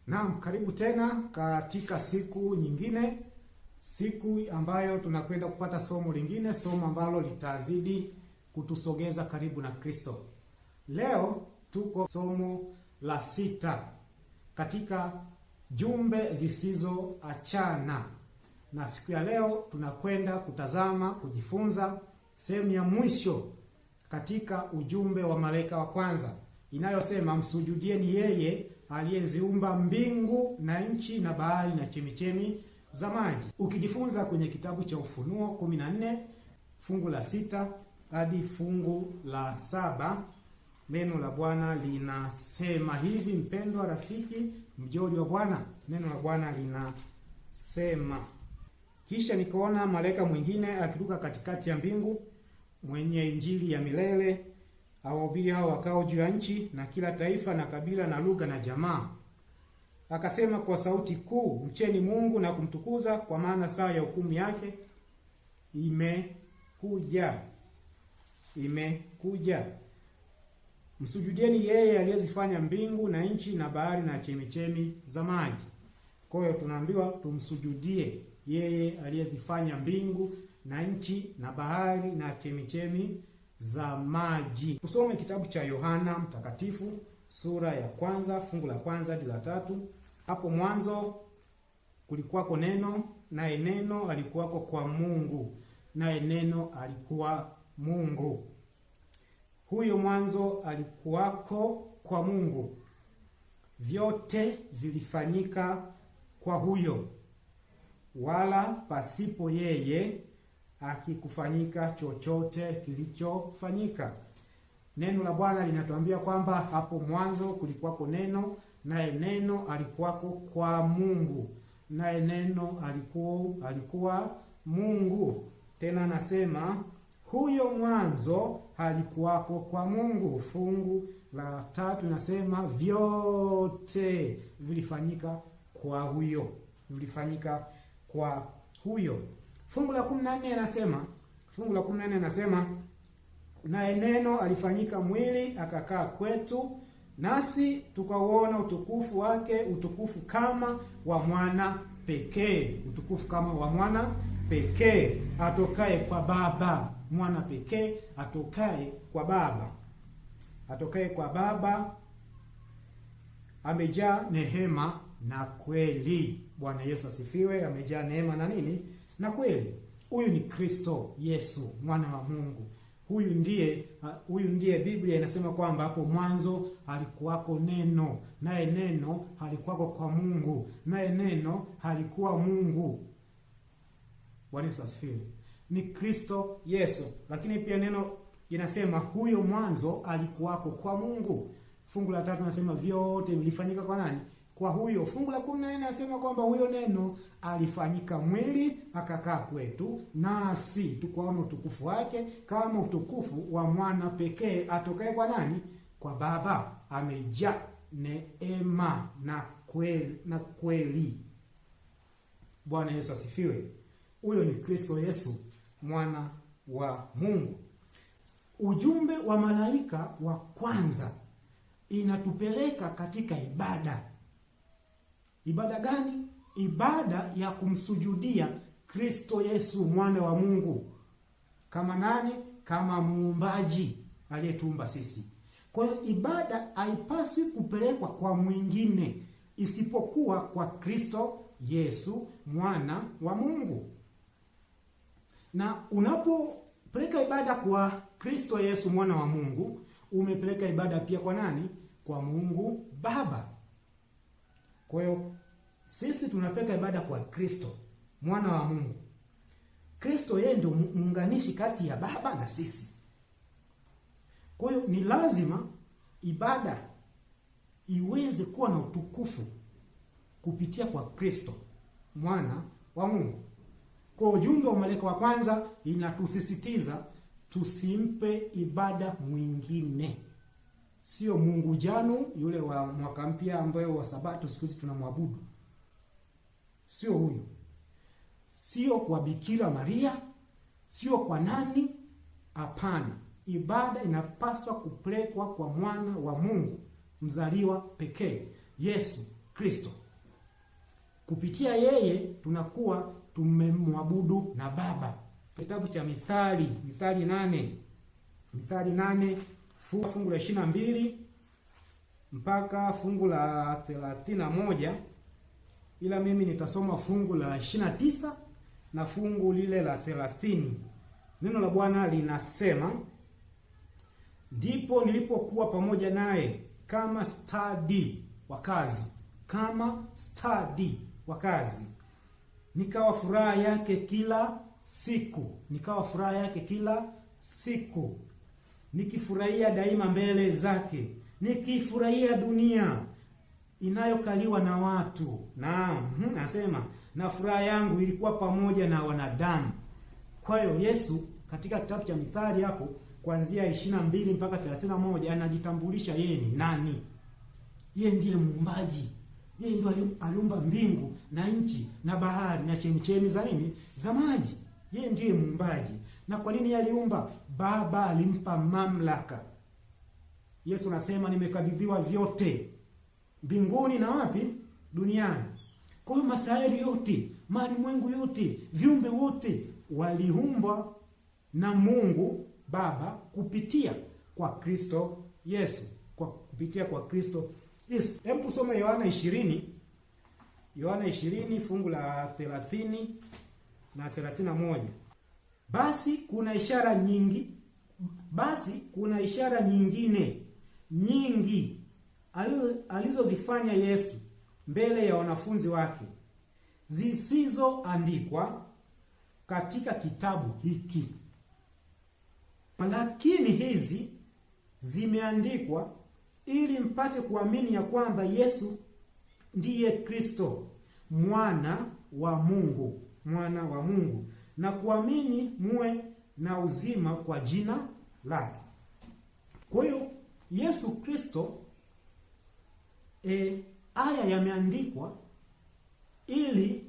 Naam, karibu tena katika siku nyingine, siku ambayo tunakwenda kupata somo lingine, somo ambalo litazidi kutusogeza karibu na Kristo. Leo tuko somo la 6 katika jumbe zisizoachana. Na siku ya leo tunakwenda kujifunza sehemu ya mwisho katika ujumbe wa malaika wa kwanza inayosema, msujudieni yeye aliyeziumba mbingu na nchi na bahari na chemichemi za maji. Ukijifunza kwenye kitabu cha Ufunuo 14 fungu la 6 hadi fungu la 7, neno la Bwana linasema hivi. Mpendwa rafiki mjoli wa Bwana, neno la Bwana linasema, kisha nikaona malaika mwingine akiruka katikati ya mbingu, mwenye injili ya milele, awahubiri hao wakao juu ya nchi na kila taifa na kabila na lugha na jamaa. Akasema kwa sauti kuu, mcheni Mungu na kumtukuza, kwa maana saa ya hukumu yake imekuja. Msujudieni yeye aliyezifanya mbingu na nchi na bahari na chemichemi za maji. Kwa hiyo tunaambiwa tumsujudie yeye aliyezifanya mbingu na nchi na bahari na chemichemi za maji. Tusome kitabu cha Yohana Mtakatifu sura ya 1 fungu la 1 hadi la 3. Hapo mwanzo kulikuwako neno, naye neno alikuwako kwa Mungu, naye neno alikuwa Mungu. Huyo mwanzo alikuwako kwa Mungu. Vyote vilifanyika kwa huyo, wala pasipo yeye hakikufanyika chochote kilichofanyika. Neno la Bwana linatuambia kwamba hapo mwanzo kulikuwako neno, naye neno alikuwako kwa Mungu, naye neno alikuwa Mungu. Tena anasema huyo mwanzo alikuwako kwa Mungu. Fungu la 3 nasema vyote vilifanyika kwa huyo. Fungu la 14 anasema naye neno alifanyika mwili akakaa kwetu, nasi tukauona utukufu wake, utukufu kama wa mwana pekee atokaye kwa Baba. Mwana pekee atokaye kwa Baba, amejaa neema na kweli. Bwana Yesu asifiwe. Amejaa neema na nini? Na kweli. Huyu ni Kristo Yesu, mwana wa Mungu. Huyu ndiye Biblia inasema kwamba hapo mwanzo alikuwako neno, naye neno alikuwako kwa Mungu, naye neno alikuwa Mungu. Bwana Yesu asifiwe. Ni Kristo Yesu. Lakini pia neno inasema huyo mwanzo alikuwako kwa Mungu. Fungu la 3 nasema vyote vilifanyika kwa nani? Kwa huyo. Fungu la 14 nasema kwamba huyo neno alifanyika mwili akakaa kwetu, nasi tukaona utukufu wake kama utukufu wa mwana pekee atokaye kwa nani? Kwa Baba. Amejaa neema na kweli. Bwana Yesu asifiwe. Huyo ni Kristo Yesu, mwana wa Mungu. Ujumbe wa malaika wa kwanza inatupeleka katika ibada. Ibada gani? Ibada ya kumsujudia Kristo Yesu, mwana wa Mungu. Kama nani? Kama muumbaji aliyetuumba sisi. Kwa hiyo ibada haipaswi kupelekwa kwa mwingine isipokuwa kwa Kristo Yesu, mwana wa Mungu. Na unapopeleka ibada kwa Kristo Yesu, mwana wa Mungu, umepeleka ibada pia kwa nani? Kwa Mungu Baba. Kwa hiyo sisi tunapeleka ibada kwa Kristo, mwana wa Mungu. Kristo yeye ndio muunganishi kati ya Baba na sisi. Kwa hiyo ni lazima ibada iweze kuwa na utukufu kupitia kwa Kristo, mwana wa Mungu. Kwa ujumbe wa malaika wa kwanza inatusisitiza tusimpe ibada mwingine. Sio Mungu janu yule wa mwaka mpya ambaye wa Sabato siku hizi tunamwabudu. Sio huyo. Sio kwa Bikira Maria, sio kwa nani? Hapana. Ibada inapaswa kupelekwa kwa mwana wa Mungu, mzaliwa pekee, Yesu Kristo. Kupitia yeye tunakuwa tumemwabudu na Baba. Kitabu cha Mithali 8 fungu la 22 mpaka fungu la 31, ila mimi nitasoma fungu la 29 na fungu lile la 30. Neno la Bwana linasema, ndipo nilipokuwa pamoja naye kama stadi wa kazi, nikawa furaha yake kila siku, nikifurahia daima mbele zake, nikifurahia dunia inayokaliwa na watu. Nasema na furaha yangu ilikuwa pamoja na wanadamu. Kwa hiyo Yesu katika kitabu cha Mithali hapo kuanzia 22 mpaka 31 anajitambulisha yeye ni nani. Yeye ndiye muumbaji. Yeye ndiye aliumba mbingu na nchi na bahari na chemchemi za maji. Yeye ndiye muumbaji. Na kwa nini aliumba? Baba alimpa mamlaka. Yesu anasema nimekabidhiwa vyote mbinguni na wapi? Duniani. Kwa hiyo masayari yote, malimwengu yote, viumbe wote waliumbwa na Mungu Baba kupitia kwa Kristo Yesu. Kupitia kwa Kristo Yesu. Hebu tusome Yohana 20 fungu la 30 na 31. Basi kuna ishara nyingine nyingi alizozifanya Yesu mbele ya wanafunzi wake, zisizoandikwa katika kitabu hiki. Lakini hizi zimeandikwa ili mpate kuamini ya kwamba Yesu ndiye Kristo, mwana wa Mungu, na kuamini muwe na uzima kwa jina lake. Kwa hiyo Yesu Kristo haya yameandikwa ili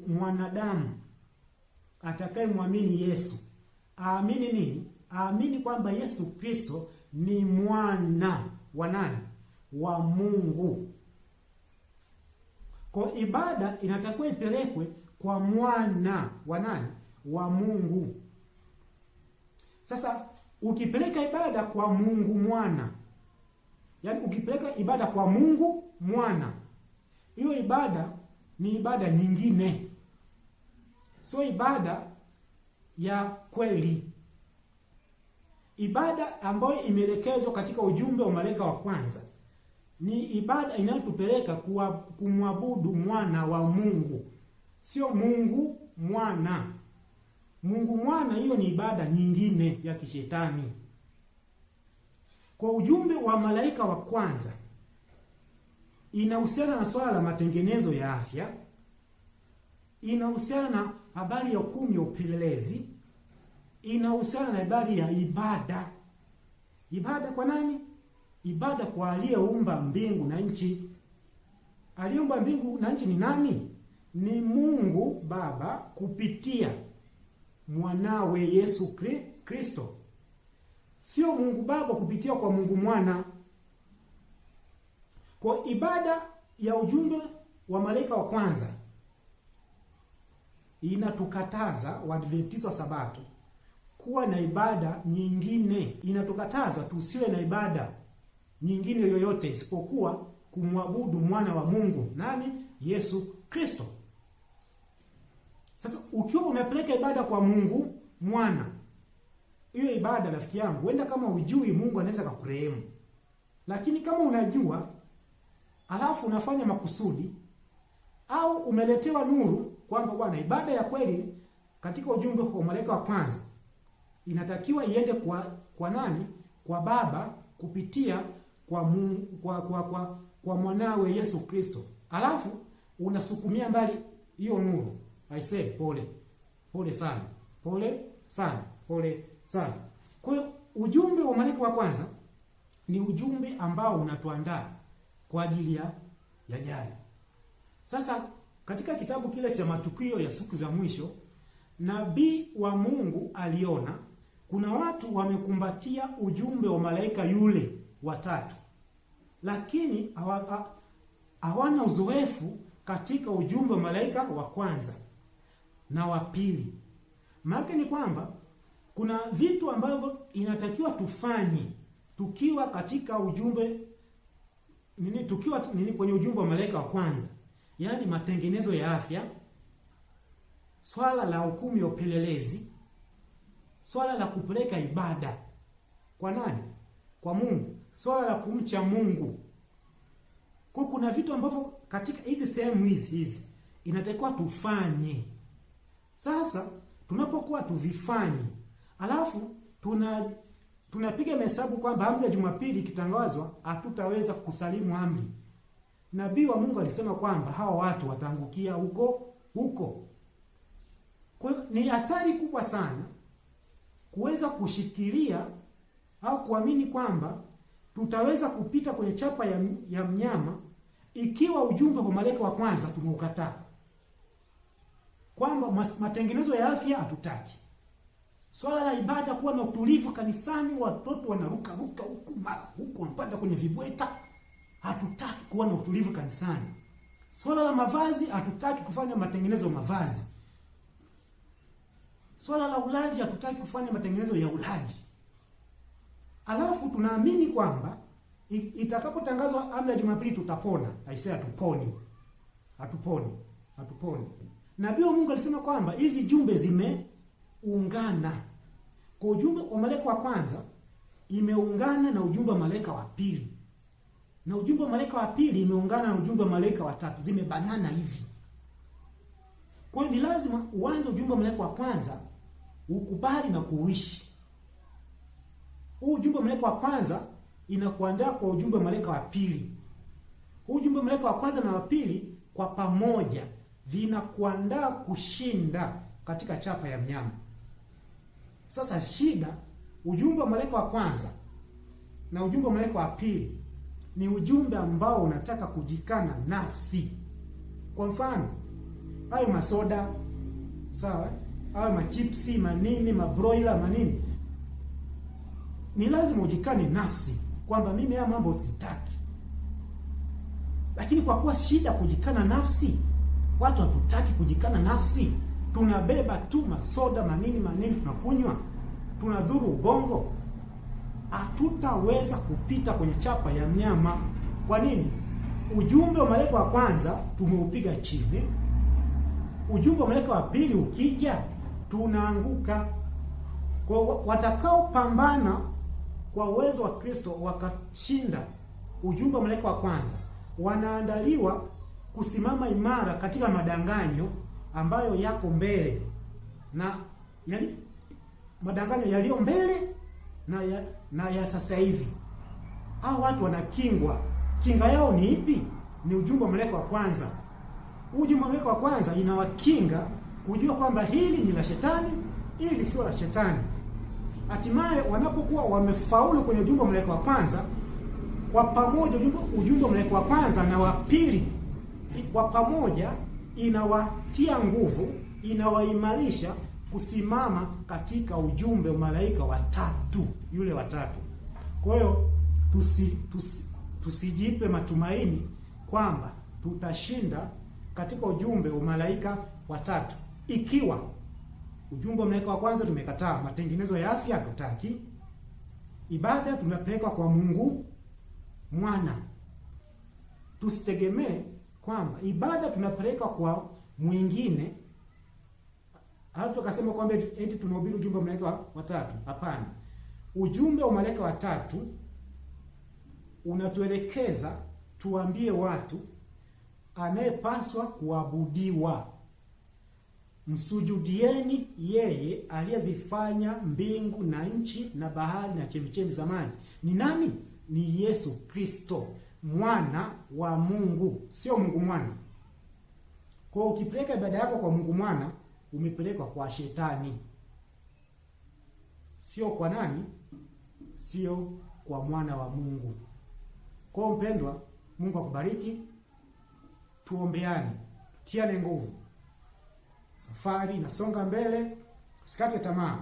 mwanadamu atakayemwamini Yesu aamini nini? Aamini kwamba Yesu Kristo ni mwana wa nani? Wa Mungu. Kwa ibada inatakiwa ipelekwe kwa mwana wa nani? Wa Mungu. Sasa ukipeleka ibada kwa Mungu mwana, yaani ukipeleka ibada kwa Mungu mwana, hiyo ibada ni ibada nyingine, sio ibada ya kweli. Ibada ambayo imeelekezwa katika ujumbe wa malaika wa kwanza ni ibada inayotupeleka kumwabudu mwana wa Mungu, sio Mungu mwana. Mungu mwana, hiyo ni ibada nyingine ya kishetani. Kwa ujumbe wa malaika wa kwanza inahusiana na swala la matengenezo ya afya, inahusiana na habari ya hukumu ya upelelezi, inahusiana na habari ya ibada. Ibada kwa nani? Ibada kwa aliyeumba mbingu na nchi. Aliyeumba mbingu na nchi ni nani? Ni Mungu Baba kupitia mwanawe Yesu Kristo. Sio Mungu Baba kupitia kwa Mungu Mwana. Kwa ibada ya ujumbe wa malaika wa kwanza inatukataza Waadventista wa Sabato kuwa na ibada nyingine. Inatukataza tusiwe na ibada nyingine yoyote isipokuwa kumwabudu mwana wa Mungu, nani? Yesu Kristo. Sasa ukiwa unapeleka ibada kwa Mungu mwana, hiyo ibada, rafiki yangu, huenda kama ujui, Mungu anaweza kukurehemu. Lakini kama unajua alafu unafanya makusudi, au umeletewa nuru kwamba bwana, ibada ya kweli katika ujumbe wa malaika wa kwanza inatakiwa iende kwa nani? Kwa Baba kupitia kwa Mungu, kwa mwanawe Yesu Kristo. Alafu unasukumia mbali hiyo nuru. I say pole sana. Kwa hiyo ujumbe wa malaika wa kwanza ni ujumbe ambao unatuandaa kwa ajili ya jana. Sasa katika kitabu kile cha matukio ya siku za mwisho, nabii wa Mungu aliona kuna watu wamekumbatia ujumbe wa malaika yule watatu, lakini hawana uzoefu katika ujumbe wa malaika wa kwanza na wa pili. Maana ni kwamba kuna vitu ambavyo inatakiwa tufanye tukiwa katika ujumbe kwenye ujumbe wa malaika wa kwanza, yaani matengenezo ya afya, swala la hukumu ya upelelezi, swala la kupeleka ibada kwa nani? Kwa Mungu, swala la kumcha Mungu. Kwa kuna vitu ambavyo katika hizi sehemu hizi inatakiwa tufanye. Sasa tunapokuwa tuvifanye, alafu tunapiga hesabu kwamba amri ya Jumapili ikitangazwa hatutaweza kusalimu amri. Nabii wa Mungu alisema kwamba hawa watu wataangukia huko. Kwa hiyo ni hatari kubwa sana kuweza kushikilia au kuamini kwamba tutaweza kupita kwenye chapa ya mnyama ikiwa ujumbe wa malaika wa kwanza tumeukataa. Kwamba matengenezo ya afya hatutaki. Swala la ibada, kuwa na utulivu kanisani, watoto wanaruka huku wanapanda kwenye vibweta, hatutaki kuwa na utulivu kanisani. Swala la mavazi, hatutaki kufanya matengenezo ya mavazi. Swala la ulaji, hatutaki kufanya matengenezo ya ulaji. Alafu tunaamini kwamba itakapotangazwa amri ya Jumapili tutapona. Aisee, hatuponi. Nabii wa Mungu alisema kwamba hizi jumbe zimeungana. Kwa ujumbe wa malaika wa kwanza imeungana na ujumbe wa malaika wa pili. Na ujumbe wa malaika wa pili imeungana na ujumbe wa malaika wa tatu. Zimebanana hivi. Kwa hiyo ni lazima uanze ujumbe wa malaika wa kwanza, ukubali na kuishi. Huu ujumbe wa malaika wa kwanza inakuandaa kwa ujumbe wa malaika wa pili. Huu ujumbe wa malaika wa kwanza na wa pili kwa pamoja vinakuandaa kushinda katika chapa ya mnyama. Sasa shida, ujumbe wa malaika wa kwanza na ujumbe wa malaika wa pili ni ujumbe ambao unataka kujikana nafsi. Kwa mfano, hayo masoda, sawa? Hayo machipsi, manini, mabroiler, manini. Ni lazima ujikane nafsi kwamba mimi haya mambo sitaki. Lakini kwa kuwa shida kujikana nafsi, watu hatutaki kujikana nafsi, tunabeba tu masoda, manini tunakunywa, tunadhuru ubongo, hatutaweza kupita kwenye chapa ya mnyama. Kwa nini? Ujumbe wa malaika wa kwanza tumeupiga chini. Ujumbe wa malaika wa pili ukija, tunaanguka. Kwa watakao pambana kwa uwezo wa Kristo wakashinda ujumbe wa malaika wa kwanza, wanaandaliwa kusimama imara katika madanganyo ambayo yako mbele, na madanganyo yaliyo mbele na ya sasa hivi. Hao watu wanakingwa. Kinga yao ni ipi? Ni ujumbe wa malaika wa kwanza. Ujumbe wa malaika wa kwanza inawakinga kujua kwamba hili ni la shetani, hili sio la shetani. Hatimaye wanapokuwa wamefaulu kwenye ujumbe wa malaika wa kwanza, kwa pamoja ujumbe wa malaika wa kwanza na wa pili kwa pamoja inawatia nguvu, inawaimarisha kusimama katika ujumbe wa malaika wa tatu, yule wa tatu. Kwa hiyo tusijipe matumaini kwamba tutashinda katika ujumbe wa malaika wa tatu ikiwa ujumbe wa malaika wa kwanza tumekataa. Matengenezo ya afya hatutaki. Ibada tunapeleka kwa Mungu Mwana. Tusitegemee kwamba ibada tunapeleka kwa mwingine, halafu tukasema kwamba eti tunahubiri ujumbe wa malaika wa tatu. Hapana. Ujumbe wa malaika wa tatu unatuelekeza tuambie watu anayepaswa kuabudiwa. Msujudieni yeye aliyezifanya mbingu na nchi na bahari na chemchemi za maji. Ni nani? Ni Yesu Kristo, mwana wa Mungu, sio Mungu mwana. Kwa ukipeleka ibada yako kwa Mungu mwana, umepelekwa kwa shetani. Sio kwa nani? Sio kwa mwana wa Mungu. Kwa mpendwa, Mungu akubariki. Tuombeane, tiane nguvu. Safari inasonga mbele, usikate tamaa.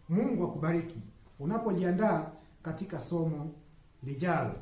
Mungu akubariki unapojiandaa katika somo lijalo.